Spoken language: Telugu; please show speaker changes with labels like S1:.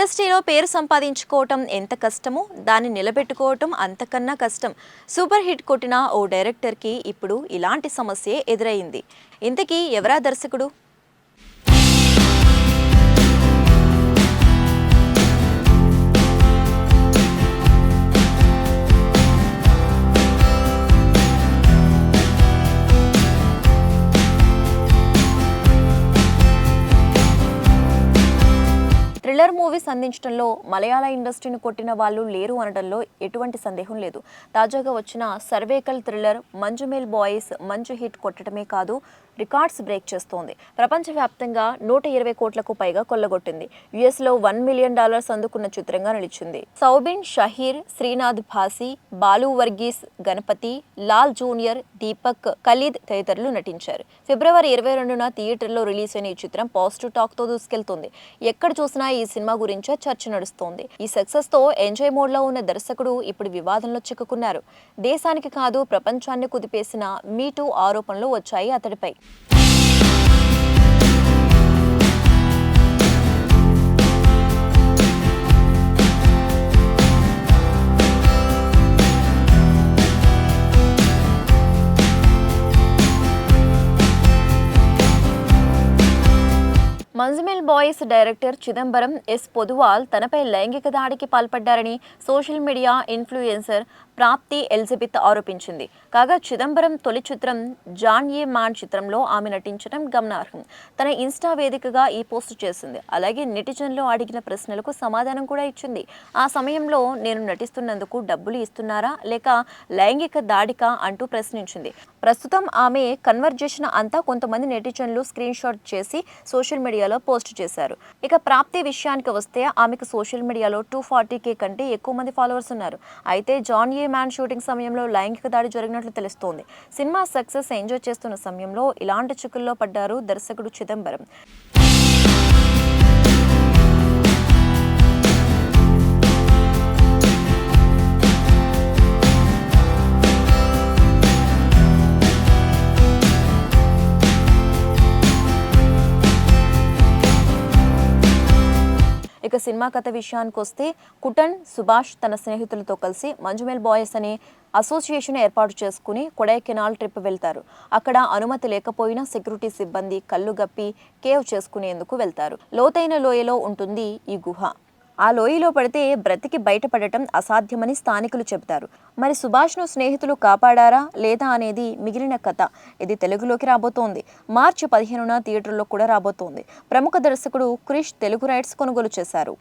S1: ఇండస్ట్రీలో పేరు సంపాదించుకోవటం ఎంత కష్టమో దాన్ని నిలబెట్టుకోవటం అంతకన్నా కష్టం. సూపర్ హిట్ కొట్టిన ఓ డైరెక్టర్కి ఇప్పుడు ఇలాంటి సమస్యే ఎదురైంది. ఇంతకీ ఎవరా దర్శకుడు? థ్రిల్లర్ మూవీస్ అందించడంలో మలయాళ ఇండస్ట్రీని కొట్టిన వాళ్ళు లేరు అనడంలో ఎటువంటి సందేహం లేదు. తాజాగా వచ్చిన సర్వేకల్ థ్రిల్లర్ మంజుమేల్ బాయ్స్ మంచి హిట్ కొట్టడమే కాదు, రికార్డ్స్ బ్రేక్ చేస్తోంది. ప్రపంచవ్యాప్తంగా 120 కోట్లకు పైగా కొల్లగొట్టింది. యుఎస్లో $1 మిలియన్ అందుకున్న చిత్రంగా నిలిచింది. సౌబిన్ షహీర్, శ్రీనాథ్ భాసి, బాలు వర్గీస్, గణపతి, లాల్ జూనియర్, దీపక్, ఖలీద్ తదితరులు నటించారు. ఫిబ్రవరి 22న థియేటర్లో రిలీజ్ అయిన ఈ చిత్రం పాజిటివ్ టాక్ తో దూసుకెళ్తుంది. ఎక్కడ చూసినా ఈ సినిమా గురించే చర్చ నడుస్తోంది. ఈ సక్సెస్ తో ఎంజాయ్ మోడ్ లో ఉన్న దర్శకుడు ఇప్పుడు వివాదంలో చిక్కుకున్నారు. దేశానికి కాదు ప్రపంచాన్ని కుదిపేసిన మీటూ ఆరోపణలు వచ్చాయి అతడిపై. Manjummel boys director Chidambaram S Poduval తనపై లైంగిక దాడికి పాల్పడ్డారని social media influencer Prapthi Elizabeth ఆరోపించింది. కాగా చిదంబరం తొలి చిత్రం జాన్ ఏ మ్యాన్ చిత్రంలో ఆమె నటించడం గమనార్హం. తన ఇన్స్టా వేదికగా ఈ పోస్ట్ చేసింది. అలాగే నెటిజన్లు అడిగిన ప్రశ్నలకు సమాధానం కూడా ఇచ్చింది. ఆ సమయంలో నేను నటిస్తున్నందుకు డబ్బులు ఇస్తున్నారా లేక లైంగిక దాడికా అంటూ ప్రశ్నించింది. ప్రస్తుతం ఆమె కన్వర్జేషన్ అంతా కొంతమంది నెటిజన్లు స్క్రీన్ షాట్ చేసి సోషల్ మీడియాలో పోస్ట్ చేశారు. ఇక ప్రాప్తి విషయానికి వస్తే ఆమెకు సోషల్ మీడియాలో 240K కంటే ఎక్కువ మంది ఫాలోవర్స్ ఉన్నారు. అయితే జాన్ ఏ మ్యాన్ షూటింగ్ సమయంలో లైంగిక దాడి జరిగినట్లు తెలుస్తోంది. సినిమా సక్సెస్ ఎంజాయ్ చేస్తున్న సమయంలో ఇలాంటి చిక్కుల్లో పడ్డారు దర్శకుడు చిదంబరం. ఇక సినిమా కథ విషయానికి వస్తే కుటన్ సుభాష్ తన స్నేహితులతో కలిసి మంజుమేల్ బాయ్స్ అనే అసోసియేషన్ ఏర్పాటు చేసుకుని కొడైకెనాల్ ట్రిప్ వెళ్తారు. అక్కడ అనుమతి లేకపోయినా సెక్యూరిటీ సిబ్బంది కళ్ళు గప్పి కేవ్ చేసుకునేందుకు వెళ్తారు. లోతైన లోయలో ఉంటుంది ఈ గుహ. ఆ లోయలో పడితే బ్రతికి బయటపడటం అసాధ్యమని స్థానికులు చెబుతారు. మరి సుభాష్ను స్నేహితులు కాపాడారా లేదా అనేది మిగిలిన కథ. ఇది తెలుగులోకి రాబోతోంది. మార్చి 15న థియేటర్లో కూడా రాబోతోంది. ప్రముఖ దర్శకుడు క్రిష్ తెలుగు రైట్స్ కొనుగోలు చేశారు.